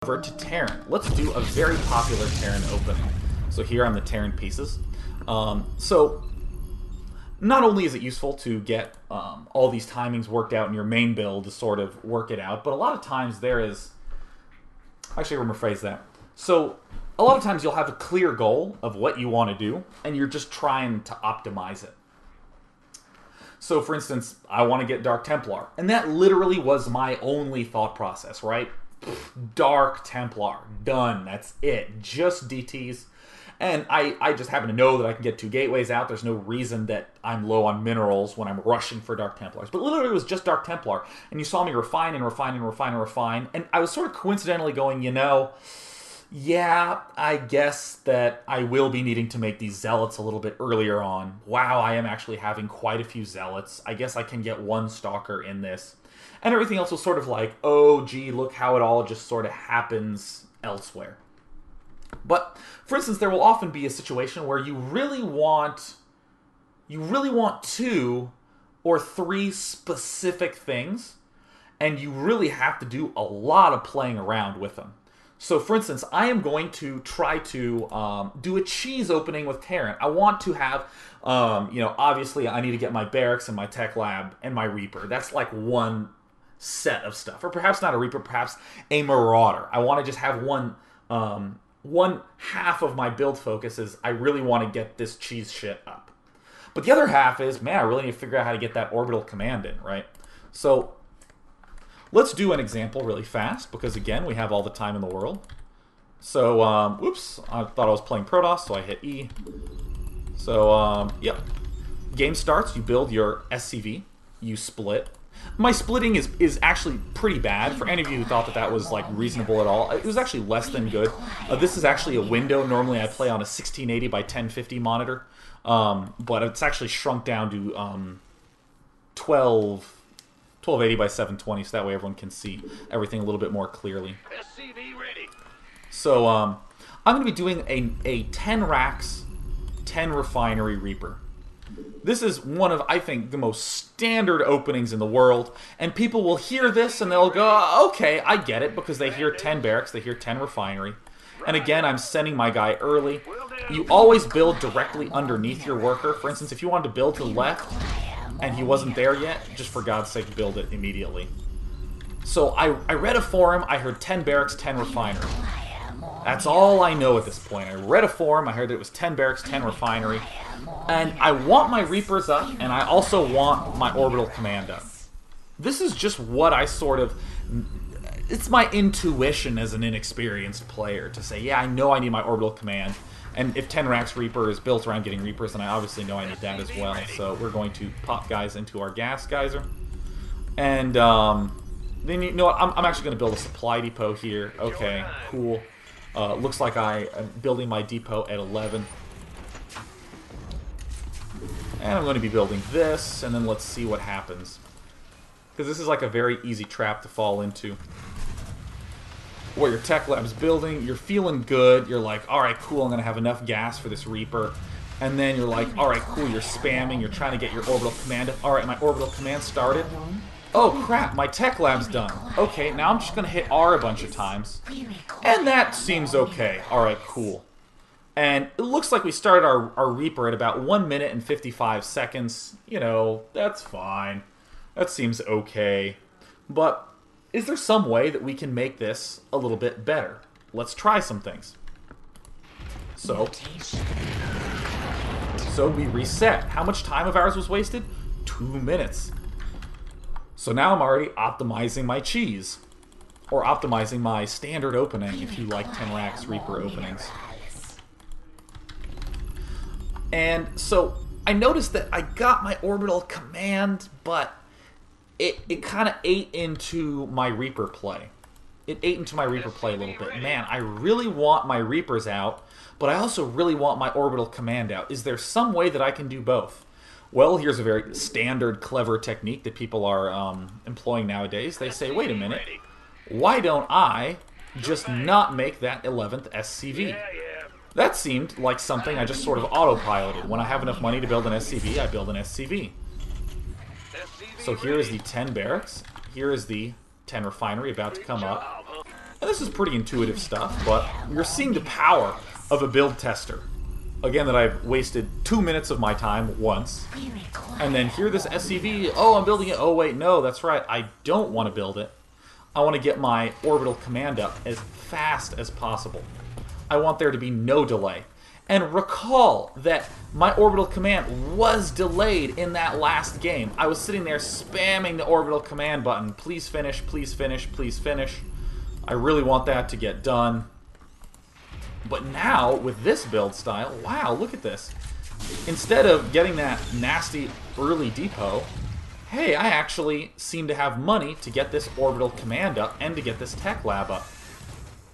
convert to Terran. Let's do a very popular Terran opening. So here I'm the Terran pieces. So not only is it useful to get all these timings worked out in your main build to sort of work it out, but a lot of times there is... Actually, I'm going to rephrase that. So a lot of times you'll have a clear goal of what you want to do, and you're just trying to optimize it. So, for instance, I want to get Dark Templar. And that literally was my only thought process, right? Dark Templar. Done. That's it. Just DTs. And I just happen to know that I can get 2 gateways out. There's no reason that I'm low on minerals when I'm rushing for Dark Templars. But literally it was just Dark Templar. And you saw me refine and refine and refine and refine. And I was sort of coincidentally going, you know... Yeah, I guess that I will be needing to make these zealots a little bit earlier on. Wow, I am actually having quite a few zealots. I guess I can get 1 stalker in this. And everything else was sort of like, oh, gee, look how it all just sort of happens elsewhere. But, for instance, there will often be a situation where you really want 2 or 3 specific things, and you really have to do a lot of playing around with them. So, for instance, I am going to try to do a cheese opening with Terran. I want to have, you know, obviously I need to get my barracks and my tech lab and my Reaper. That's like one set of stuff. Or perhaps not a Reaper, perhaps a Marauder. I want to just have one half of my build focus is I really want to get this cheese shit up. But the other half is, man, I really need to figure out how to get that orbital command in, right? So... let's do an example really fast, because again, we have all the time in the world. So, whoops, I thought I was playing Protoss, so I hit E. So, yep. Game starts, you build your SCV, you split. My splitting is actually pretty bad. For any of you who thought that that was like reasonable at all, it was actually less than good. This is actually a window. Normally I play on a 1680 by 1050 monitor, but it's actually shrunk down to 1280 by 720, so that way everyone can see everything a little bit more clearly. SCV ready. So I'm going to be doing a 10 racks, 10 refinery Reaper. This is one of, I think, the most standard openings in the world, and people will hear this and they'll go, okay, I get it, because they hear 10 barracks, they hear 10 refinery. And again, I'm sending my guy early. You always build directly underneath your worker. For instance, if you wanted to build to the left, and he wasn't there yet, just for God's sake, build it immediately. So I read a forum, I heard 10 barracks, 10 refinery. That's all I know at this point. I read a forum, I heard that it was 10 barracks, 10 refinery. And I want my Reapers up, and I also want my orbital command up. This is just what I sort of... it's my intuition as an inexperienced player to say, yeah, I know I need my orbital command. And if 10 racks Reaper is built around getting Reapers, then I obviously know I need that as well. So we're going to pop guys into our gas geyser. And then, you know what, I'm actually going to build a supply depot here. Okay, cool. Looks like I am building my depot at 11. And I'm going to be building this, and then let's see what happens. Because this is like a very easy trap to fall into. Where your tech lab's building, you're feeling good, you're like, alright, cool, I'm going to have enough gas for this Reaper. And then you're like, alright, cool, you're spamming, you're trying to get your orbital command. Alright, my orbital command started. Oh crap, my tech lab's done. Okay, now I'm just going to hit R a bunch of times. And that seems okay. Alright, cool. And it looks like we started our Reaper at about 1 minute and 55 seconds. You know, that's fine. That seems okay. But is there some way that we can make this a little bit better? Let's try some things. So we reset. How much time of ours was wasted? 2 minutes. So now I'm already optimizing my cheese. Or optimizing my standard opening, if you like 10 racks Reaper openings. And so I noticed that I got my orbital command, but it kind of ate into my Reaper play. It ate into my Reaper play a little bit. Man, I really want my Reapers out, but I also really want my orbital command out. Is there some way that I can do both? Well, here's a very standard, clever technique that people are employing nowadays. They say, wait a minute, why don't I just not make that 11th SCV? That seemed like something I just sort of autopiloted. When I have enough money to build an SCV, I build an SCV. So here is the 10 barracks. Here is the 10 refinery about to come up. And this is pretty intuitive stuff, but you're seeing the power of a build tester. Again, that I've wasted 2 minutes of my time once. And then here this SCV, oh, I'm building it. Oh, wait, no, that's right. I don't want to build it. I want to get my orbital command up as fast as possible. I want there to be no delay. And recall that my orbital command was delayed in that last game. I was sitting there spamming the orbital command button. Please finish, please finish, please finish. I really want that to get done. But now, with this build style, wow, look at this. Instead of getting that nasty early depot, hey, I actually seem to have money to get this orbital command up and to get this tech lab up.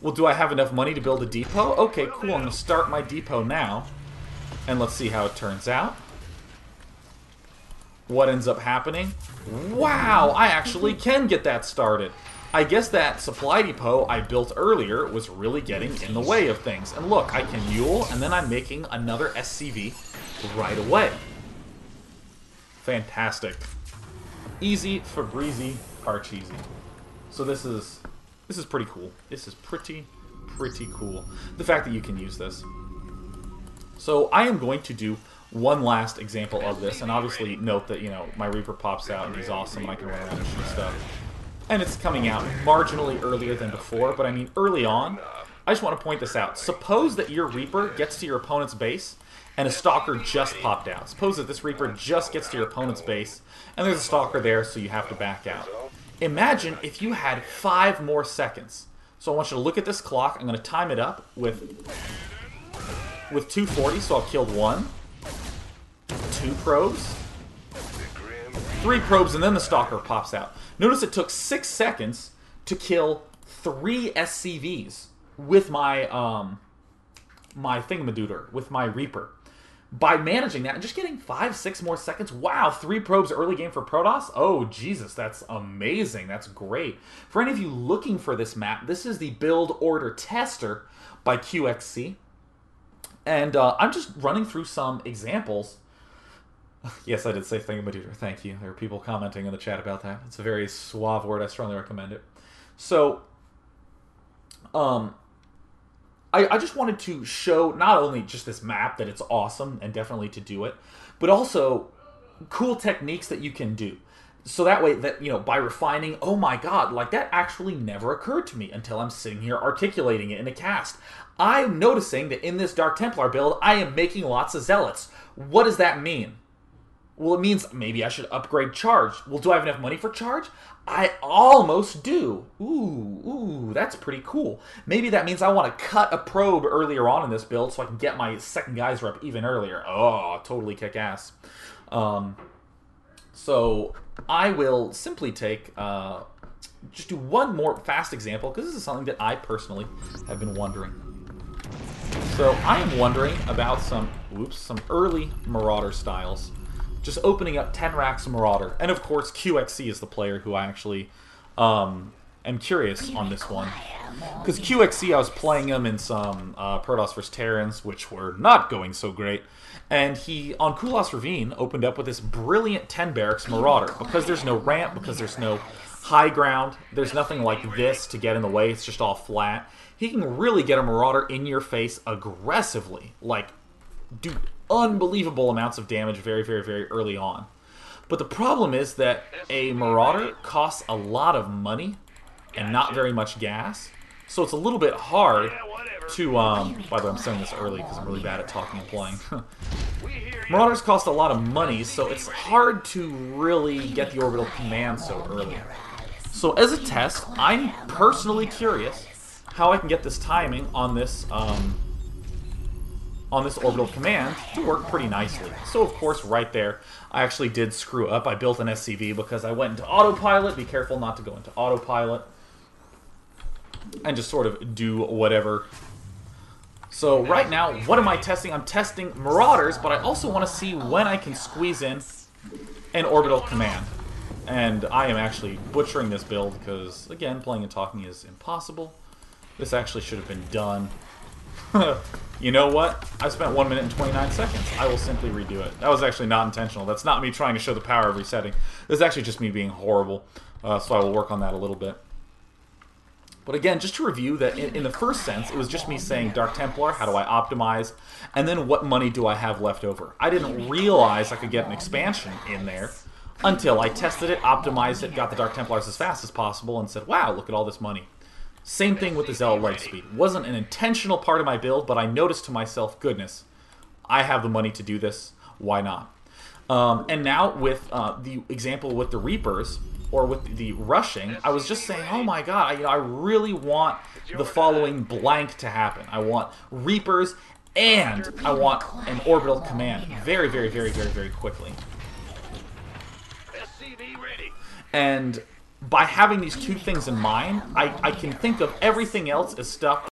Well, do I have enough money to build a depot? Okay, cool, I'm going to start my depot now. And let's see how it turns out. What ends up happening? Wow, I actually can get that started. I guess that supply depot I built earlier was really getting in the way of things. And look, I can mule, and then I'm making another SCV right away. Fantastic. Easy, Fabrizi, Parcheesi. So this is pretty cool. This is pretty cool. The fact that you can use this. So I am going to do one last example of this, and obviously note that, you know, my Reaper pops out and he's awesome and I can run around and shoot stuff. And it's coming out marginally earlier than before, but I mean early on. I just want to point this out. Suppose that your Reaper gets to your opponent's base and a Stalker just popped out. Suppose that this Reaper just gets to your opponent's base and there's a Stalker there, so you have to back out. Imagine if you had 5 more seconds. So I want you to look at this clock. I'm going to time it up with 240, so I'll kill 1, 2 probes, 3 probes, and then the Stalker pops out. Notice it took 6 seconds to kill 3 SCVs with my my Thingamadooter, with my Reaper. By managing that and just getting 5-6 more seconds, wow, 3 probes early game for Protoss? Oh, Jesus, that's amazing. That's great. For any of you looking for this map, this is the Build Order Tester by QXC. And I'm just running through some examples. Yes, I did say Thingamadooter. Thank you. There are people commenting in the chat about that. It's a very suave word. I strongly recommend it. So, I just wanted to show not only just this map, that it's awesome and definitely to do it, but also cool techniques that you can do. So that way, that, you know, by refining, oh my god, like that actually never occurred to me until I'm sitting here articulating it in a cast. I'm noticing that in this Dark Templar build, I am making lots of Zealots. What does that mean? Well, it means maybe I should upgrade charge. Well, do I have enough money for charge? I almost do. Ooh, that's pretty cool. Maybe that means I want to cut a probe earlier on in this build so I can get my second geyser up even earlier. Oh, totally kick ass. So I will simply take, just do one more fast example, because this is something that I personally have been wondering. So I am wondering about some early Marauder styles. Just opening up 10 racks of Marauder. And of course, QXC is the player who I actually am curious on this one. Because QXC, I was playing him in some Protoss vs. Terrans, which were not going so great. And he, on Kulas Ravine, opened up with this brilliant 10 barracks Marauder. Because there's no ramp, because there's no high ground, there's nothing like this to get in the way, it's just all flat. He can really get a Marauder in your face aggressively. Like, dude, unbelievable amounts of damage very, very, very early on. But the problem is that a Marauder costs a lot of money and not very much gas. So it's a little bit hard to, by the way, I'm saying this early because I'm really bad at talking and playing. Marauders cost a lot of money, so it's hard to really get the orbital command so early. So as a test, I'm personally curious how I can get this timing on this orbital command to work pretty nicely. So of course, right there, I actually did screw up. I built an SCV because I went into autopilot. Be careful not to go into autopilot. And just sort of do whatever. So right now, what am I testing? I'm testing Marauders, but I also want to see when I can squeeze in an orbital command. And I am actually butchering this build because, again, playing and talking is impossible. This actually should have been done. You know what? I spent 1 minute and 29 seconds. I will simply redo it. That was actually not intentional. That's not me trying to show the power of resetting. This is actually just me being horrible. So I will work on that a little bit. But again, just to review that in the first sense, it was just me saying Dark Templar, how do I optimize, and then what money do I have left over. I didn't realize I could get an expansion in there until I tested it, optimized it, got the Dark Templars as fast as possible, and said, wow, look at all this money. Same thing with the Zealot Lightspeed. Wasn't an intentional part of my build, but I noticed to myself, goodness, I have the money to do this, why not? And now with the example with the Reapers, or with the rushing, I was just saying, oh my god, I really want the following blank to happen. I want Reapers, and I want an orbital command very, very, very, very, very quickly. And by having these two things in mind, I can think of everything else as stuff